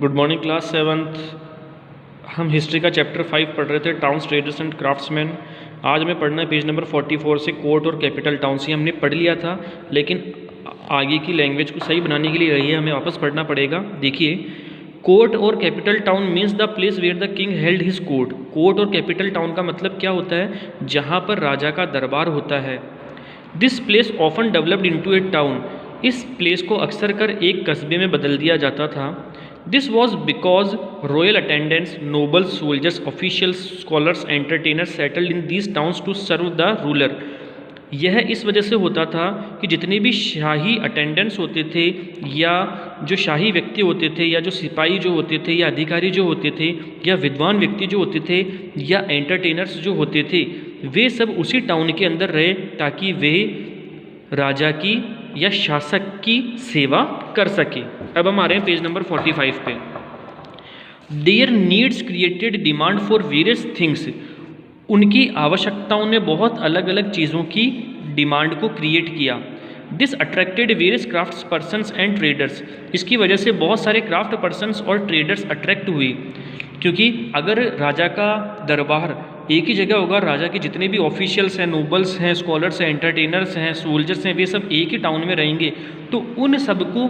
Good morning class seventh. हम history का chapter 5 पढ़ रहे थे, टाउन्स, ट्रेडर्स एंड क्राफ्ट्समैन। आज हमें पढ़ना है पेज नंबर 44 से कोर्ट और कैपिटल टाउन्स। ये हमने पढ़ लिया था, लेकिन आगे की लैंग्वेज को सही बनाने के लिए रही है, हमें वापस पढ़ना पड़ेगा। देखिए, कोर्ट और capital town means the place where the king held his court. Court और कैपिटल टाउन का मतलब क्या होता है? जहाँ पर राजा का दरबार होता है। This place often developed into A town. इस प्लेस को अक्सर कर एक कस्बे में बदल दिया जाता था। This was because royal attendants, nobles, soldiers, officials, scholars, entertainers settled in these towns to serve the ruler. यह इस वजह से होता था कि जितने भी शाही अटेंडेंट्स होते थे, या जो शाही व्यक्ति होते थे, या जो सिपाही जो होते थे, या अधिकारी जो होते थे, या विद्वान व्यक्ति जो होते थे, या एंटरटेनर्स जो होते थे, वे सब उसी टाउन के अंदर रहे ताकि वे राजा की या शासक की सेवा कर सके। अब हम आ रहे हैं पेज नंबर 45 पे। There needs created demand for various things. उनकी आवश्यकताओं ने बहुत अलग अलग चीज़ों की डिमांड को क्रिएट किया। This attracted various crafts persons and traders. इसकी वजह से बहुत सारे क्राफ्ट पर्सनस और ट्रेडर्स अट्रैक्ट हुए, क्योंकि अगर राजा का दरबार एक ही जगह होगा, राजा के जितने भी ऑफिशियल्स हैं, नोबल्स हैं, स्कॉलर्स हैं, एंटरटेनर्स हैं, सोल्जर्स हैं, वे सब एक ही टाउन में रहेंगे, तो उन सबको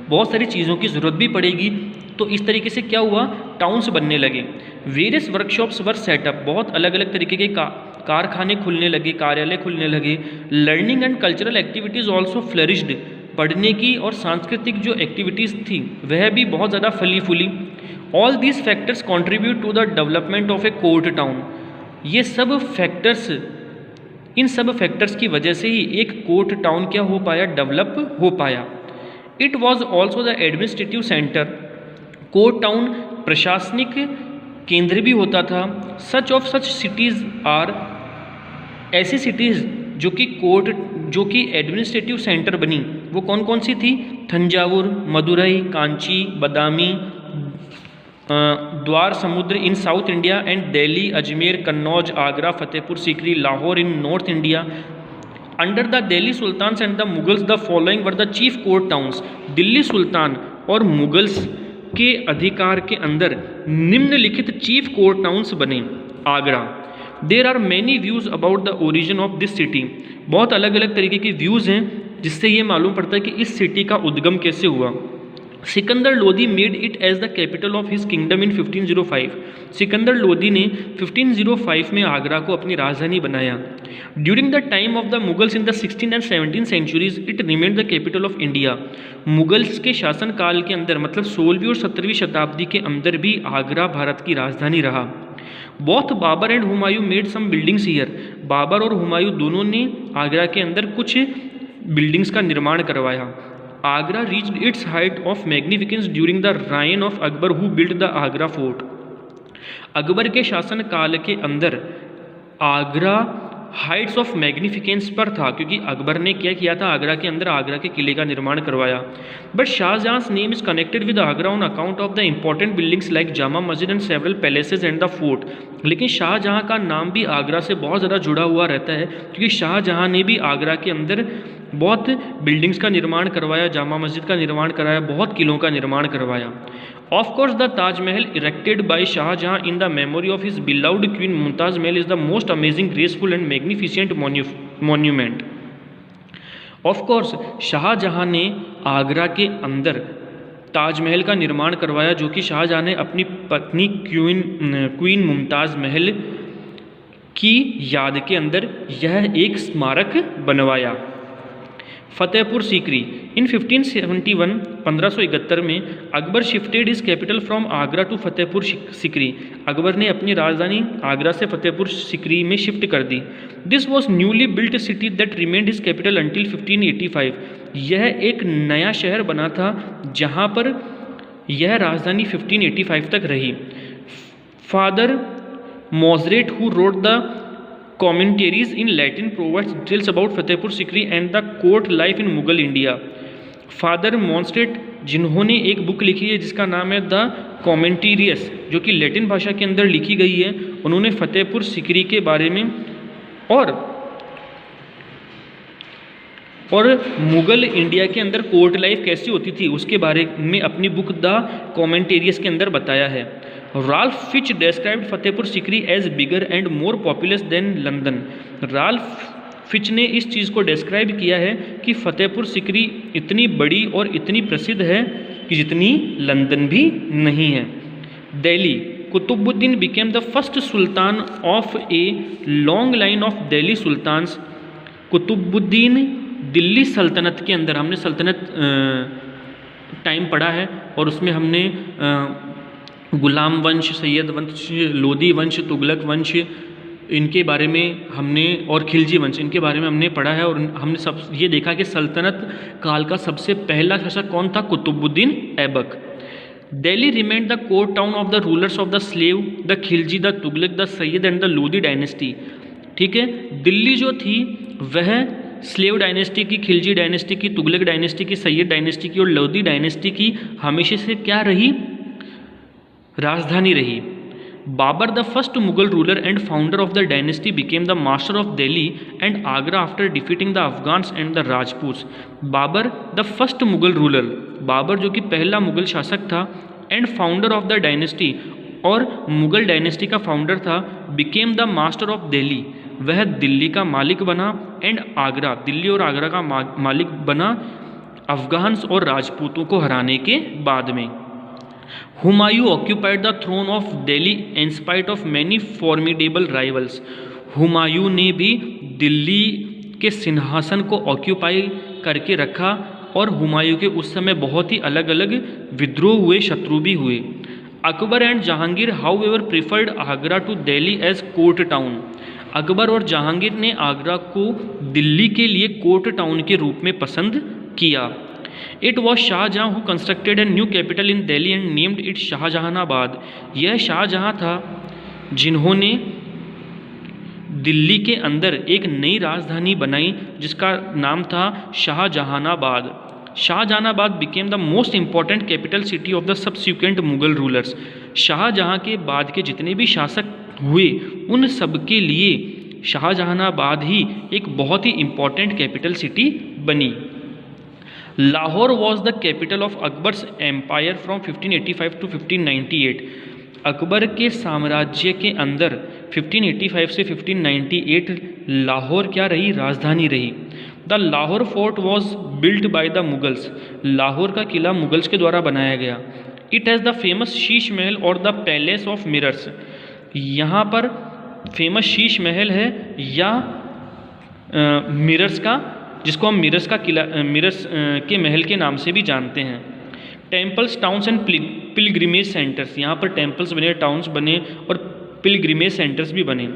बहुत सारी चीज़ों की ज़रूरत भी पड़ेगी। तो इस तरीके से क्या हुआ, टाउन्स बनने लगे। Various workshops were set up. बहुत अलग अलग तरीके के कारखाने खुलने लगे, कार्यालय खुलने लगे। Learning and cultural activities also flourished. पढ़ने की और सांस्कृतिक जो एक्टिविटीज़ थी वह भी बहुत ज़्यादा फली फूली। All these factors contribute to the development of a court town. ये सब फैक्टर्स, इन सब फैक्टर्स की वजह से ही एक कोर्ट टाउन क्या हो पाया, डेवलप हो पाया। It was also the administrative centre. Court town प्रशासनिक केंद्र भी होता था। Such of such cities are, ऐसी सिटीज़ जो कि एडमिनिस्ट्रेटिव सेंटर बनी, वो कौन कौन सी थी? Thanjavur, Madurai, Kanchi, Badami, Dwarasamudra in south India, and Delhi, Ajmer, Kannauj, Agra, Fatehpur Sikri, Lahore in north India. Under the Delhi sultans and the Mughals the following were the chief court towns. Delhi सुल्तान और मुगल्स के अधिकार के अंदर निम्नलिखित चीफ कोर्ट टाउन्स बने। Agra. There are many views about the origin of this city. बहुत अलग अलग तरीके के व्यूज़ हैं जिससे ये मालूम पड़ता है कि इस सिटी का उद्गम कैसे हुआ। Sikandar Lodi made it as the capital of his kingdom in 1505। Sikandar Lodi ने 1505 में आगरा को अपनी राजधानी बनाया। During the time of the Mughals in the 16th and 17th centuries it remained the capital of India. Mughals के शासनकाल के अंदर, मतलब 16वीं और 17वीं शताब्दी के अंदर भी आगरा भारत की राजधानी रहा। Both Babur and Humayun made some buildings here. Babur और हुमायूं दोनों ने आगरा के अंदर कुछ बिल्डिंग्स का निर्माण करवाया। Agra reached its height of magnificence during the reign of Akbar who build the Agra fort. Akbar के शासन काल के अंदर आगरा हाइट्स ऑफ मैग्निफिकेंस पर था, क्योंकि अकबर ने क्या किया था, आगरा के अंदर आगरा के किले का निर्माण करवाया। बट शाहजहां's name is connected with Agra on account of the important buildings like Jama Masjid and several palaces and the fort. लेकिन शाहजहां का नाम भी आगरा से बहुत ज़्यादा जुड़ा हुआ रहता है, क्योंकि शाहजहां ने भी आगरा के अंदर बहुत बिल्डिंग्स का निर्माण करवाया, जामा मस्जिद का निर्माण कराया, बहुत किलों का निर्माण करवाया। Of course the Taj Mahal erected by Shah Jahan in the memory of his beloved queen Mumtaz Mahal is the most amazing, graceful and magnificent monument. Of course Shah Jahan ने आगरा के अंदर ताजमहल का निर्माण करवाया, जो कि शाहजहां ने अपनी पत्नी क्वीन मुमताज महल की याद के अंदर यह एक स्मारक बनवाया। फतेहपुर सीकरी इन 1571, 1571 में Akbar shifted his capital from Agra to Fatehpur Sikri. Akbar ने अपनी राजधानी आगरा से फतेहपुर सीकरी में शिफ्ट कर दी। This was newly built city that remained his capital until 1585। यह एक नया शहर बना था जहाँ पर यह राजधानी 1585 तक रही। Father Monserrate who wrote the commentaries in Latin provides details about Fatehpur Sikri and the court life in Mughal India. Father Monserrate, जिन्होंने एक बुक लिखी है जिसका नाम है द कॉमेंटेरियस, जो कि लैटिन भाषा के अंदर लिखी गई है, उन्होंने फतेहपुर सीकरी के बारे में और और मुग़ल इंडिया के अंदर कोर्ट लाइफ कैसी होती थी उसके बारे में अपनी बुक द कॉमेंटेरियस के अंदर बताया है। Ralph Fitch described Fatehpur Sikri as bigger and more populous than London. Ralph Fitch ने इस चीज़ को डिस्क्राइब किया है कि फतेहपुर सीकरी इतनी बड़ी और इतनी प्रसिद्ध है कि जितनी लंदन भी नहीं है। Delhi, Qutbuddin became the first sultan of a long line of Delhi sultans. Qutbuddin Delhi सल्तनत के अंदर, हमने सल्तनत टाइम पढ़ा है और उसमें हमने गुलाम वंश, सैयद वंश, लोदी वंश, तुगलक वंश इनके बारे में हमने, और खिलजी वंश इनके बारे में हमने पढ़ा है। और हमने सब ये देखा कि सल्तनत काल का सबसे पहला शासक कौन था? Qutbuddin Aibak. Delhi remained the core town of the rulers of the slave, the Khilji, the Tughlaq, the Sayyid and the Lodi dynasty. ठीक है, दिल्ली जो थी वह स्लेव डायनेस्टी की, खिलजी डायनेस्टी की, तुगलक डायनेस्टी की, सैयद डायनेस्टी की और लोदी डायनेस्टी की हमेशा से क्या रही? राजधानी रही। Babur the first Mughal ruler and founder of the dynasty became the master of Delhi and Agra after defeating the Afghans and the Rajputs. Babur the first Mughal ruler, Babur जो कि पहला मुगल शासक था, and founder of the dynasty और मुगल डायनेस्टी का फाउंडर था, became the master of Delhi, वह दिल्ली का मालिक बना, एंड आगरा, दिल्ली और आगरा का मालिक बना अफगान्स और राजपूतों को हराने के बाद में। Humayun occupied the throne of Delhi in spite of many formidable rivals. Humayun ने भी दिल्ली के सिंहासन को ऑक्यूपाई करके रखा और हुमायूं के उस समय बहुत ही अलग अलग विद्रोह हुए, शत्रु भी हुए। Akbar and Jahangir however preferred Agra to Delhi as court town. Akbar और जहांगीर ने आगरा को दिल्ली के लिए कोर्ट टाउन के रूप में पसंद किया। It was Shahjahan who constructed a new capital in Delhi and named it Shahjahanabad. यह शाहजहाँ था जिन्होंने दिल्ली के अंदर एक नई राजधानी बनाई जिसका नाम था Shahjahanabad. Shahjahanabad became the most important capital city of the subsequent Mughal rulers. Shahjahan के बाद के जितने भी शासक हुए उन सब के लिए शाहजहानाबाद ही एक बहुत ही इंपॉर्टेंट कैपिटल सिटी बनी। Lahore was the capital of Akbar's empire from 1585 to 1598। अकबर के साम्राज्य के अंदर 1585 से 1598 लाहौर क्या रही? राजधानी रही। The Lahore fort was built by the Mughals. Lahore का किला मुगल्स के द्वारा बनाया गया। It has the famous Sheesh Mahal और द पैलेस ऑफ मिरर्स। यहाँ पर फेमस शीश महल है या मिरर्स का, जिसको हम मिरर्स का किला, मिरर्स के महल के नाम से भी जानते हैं। Temples, towns and pilgrimage centres. यहाँ पर टेम्पल्स बने, टाउन्स बने और पिलग्रिमेज सेंटर्स भी बने।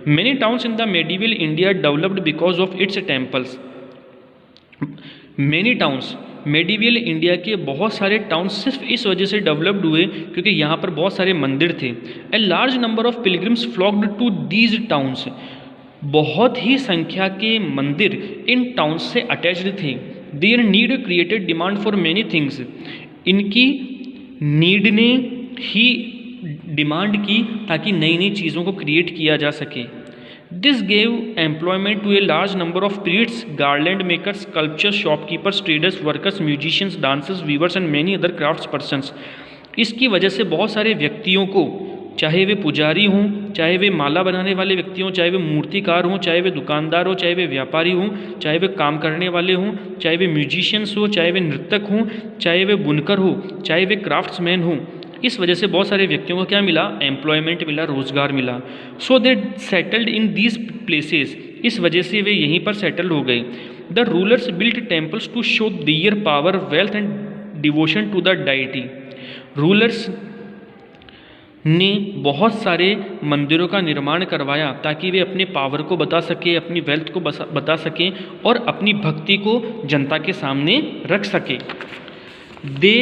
Many towns in the medieval India developed because of its temples. Many towns, medieval India के बहुत सारे टाउन्स सिर्फ इस वजह से डेवलप्ड हुए क्योंकि यहाँ पर बहुत सारे मंदिर थे। A large number of pilgrims flocked to these towns. बहुत ही संख्या के मंदिर इन टाउन्स से अटैच्ड थे। There need created demand for many things. इनकी नीड ने ही डिमांड की ताकि नई नई चीज़ों को क्रिएट किया जा सके। This gave employment to a large number of priests, garland makers, sculptors, shopkeepers, traders, workers, musicians, dancers, weavers and many other crafts persons. इसकी वजह से बहुत सारे व्यक्तियों को, चाहे वे पुजारी हों, चाहे वे माला बनाने वाले व्यक्ति हों, चाहे वे मूर्तिकार हों, चाहे वे दुकानदार हों, चाहे वे व्यापारी हों, चाहे वे काम करने वाले हों, चाहे वे म्यूजिशियंस हों, चाहे वे नृतक हों, चाहे वे बुनकर हों, चाहे वे क्राफ्ट्समैन हों, इस वजह से बहुत सारे व्यक्तियों को क्या मिला? एम्प्लॉयमेंट मिला, रोजगार मिला। So they settled in these places. इस वजह से वे यहीं पर सेटल हो गए। The rulers built temples to show their power, wealth and devotion to the deity. Rulers ने बहुत सारे मंदिरों का निर्माण करवाया ताकि वे अपने पावर को बता सके, अपनी वेल्थ को बता सकें और अपनी भक्ति को जनता के सामने रख सके। दे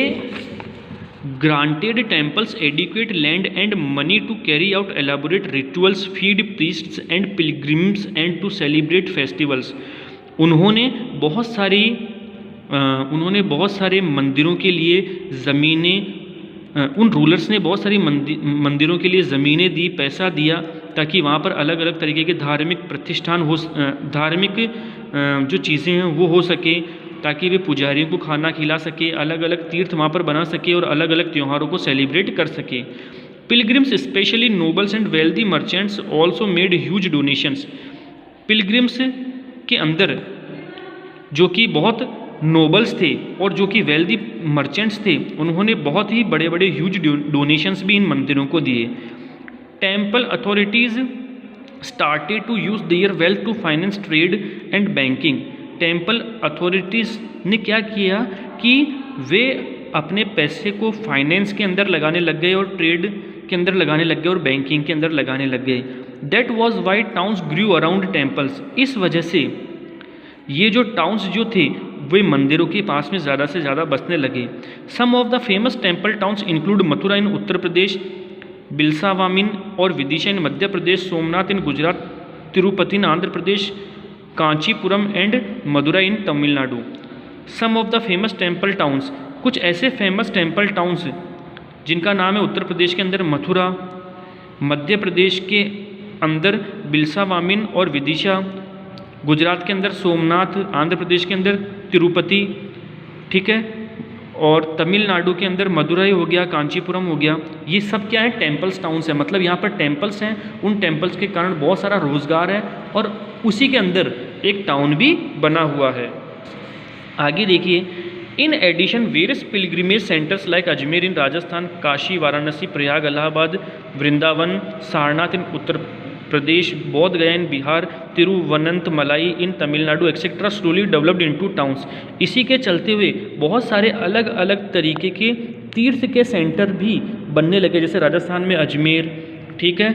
granted temples adequate land and money to carry out elaborate rituals, feed priests and pilgrims and to celebrate festivals। उन्होंने बहुत सारे मंदिरों के लिए ज़मीनें, उन रूलर्स ने बहुत सारी मंदिरों के लिए ज़मीनें दी, पैसा दिया ताकि वहाँ पर अलग अलग तरीके के धार्मिक प्रतिष्ठान हो, धार्मिक जो चीज़ें हैं वो हो सके, ताकि वे पुजारियों को खाना खिला सके, अलग अलग तीर्थ वहाँ पर बना सके और अलग अलग त्योहारों को सेलिब्रेट कर सके। Pilgrims specially nobles and wealthy merchants also made huge donations. Pilgrims के अंदर जो कि बहुत नोबल्स थे और जो कि वेल्दी मर्चेंट्स थे, उन्होंने बहुत ही बड़े बड़े ह्यूज डोनेशंस भी इन मंदिरों को दिए। Temple authorities started to use their wealth to finance trade and banking. Temple authorities ने क्या किया कि वे अपने पैसे को फाइनेंस के अंदर लगाने लग गए और ट्रेड के अंदर लगाने लग गए और बैंकिंग के अंदर लगाने लग गए। That was why towns grew around temples. इस वजह से ये जो टाउन्स जो थे वे मंदिरों के पास में ज़्यादा से ज़्यादा बसने लगे। Some of the famous temple towns include Mathura in Uttar Pradesh, बिलसावामिन और Vidisha in Madhya Pradesh, Somnath in Gujarat, Tirupati in Andhra Pradesh, Kanchipuram and Madurai in Tamil Nadu. Some of the famous temple towns, कुछ ऐसे फेमस टेम्पल टाउन्स जिनका नाम है उत्तर प्रदेश के अंदर मथुरा, मध्य प्रदेश के अंदर बिलसावामिन और विदिशा, गुजरात के अंदर सोमनाथ, आंध्र प्रदेश के अंदर तिरुपति, ठीक है, और तमिलनाडु के अंदर मदुराई हो गया, कांचीपुरम हो गया। ये सब क्या है? टेम्पल्स टाउन्स है। मतलब यहाँ पर टेम्पल्स हैं, उन टेम्पल्स के कारण बहुत सारा रोजगार है और उसी के अंदर एक टाउन भी बना हुआ है। आगे देखिए, in addition various pilgrimage centres like Ajmer in Rajasthan, Kashi, Varanasi, Prayag, Allahabad, Vrindavan, Sarnath in Uttar Pradesh, Bodh Gaya in Bihar, Tiruvannamalai in Tamil Nadu etcetera slowly developed into towns. इसी के चलते हुए बहुत सारे अलग अलग तरीके के तीर्थ के सेंटर भी बनने लगे, जैसे राजस्थान में अजमेर, ठीक है,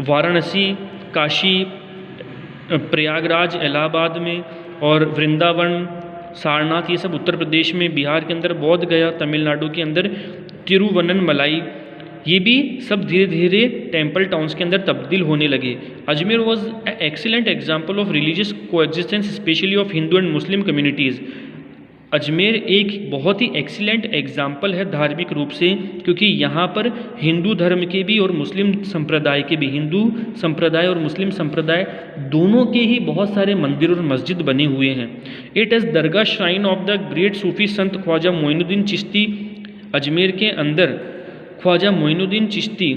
वाराणसी, काशी, प्रयागराज इलाहाबाद में, और वृंदावन, सारनाथ, ये सब उत्तर प्रदेश में, बिहार के अंदर बोध गया, तमिलनाडु के अंदर तिरुवनंतमलाई, ये भी सब धीरे धीरे टेम्पल टाउन्स के अंदर तब्दील होने लगे। Ajmer was a excellent example of religious coexistence specially of Hindu and Muslim communities. Ajmer एक बहुत ही एक्सीलेंट एग्जाम्पल है धार्मिक रूप से, क्योंकि यहाँ पर हिंदू धर्म के भी और मुस्लिम संप्रदाय के भी, हिंदू संप्रदाय और मुस्लिम संप्रदाय दोनों के ही बहुत सारे मंदिर और मस्जिद बने हुए हैं। It is dargah shrine of the great Sufi sant Khwaja Moinuddin Chishti. Ajmer के अंदर ख्वाजा मोइनुद्दीन चिश्ती,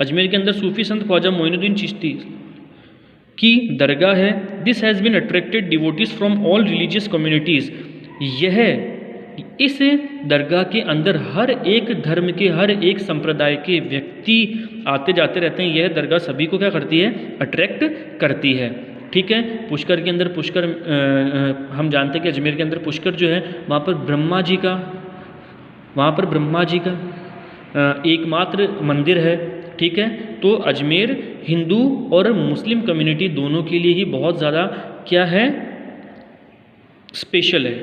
अजमेर के अंदर सूफी संत ख्वाजा मोइनुद्दीन चिश्ती की दरगाह है। This has been attracted devotees from all religious communities. यह इस दरगाह के अंदर हर एक धर्म के, हर एक संप्रदाय के व्यक्ति आते जाते रहते हैं। यह दरगाह सभी को क्या करती है? अट्रैक्ट करती है, ठीक है। पुष्कर के अंदर, पुष्कर हम जानते हैं कि अजमेर के अंदर पुष्कर जो है वहाँ पर ब्रह्मा जी का एकमात्र मंदिर है, ठीक है। तो अजमेर हिंदू और मुस्लिम कम्युनिटी दोनों के लिए ही बहुत ज़्यादा क्या है? स्पेशल है।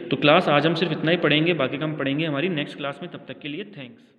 तो क्लास आज हम सिर्फ इतना ही पढ़ेंगे, बाकी का हम पढ़ेंगे हमारी नेक्स्ट क्लास में। तब तक के लिए थैंक्स।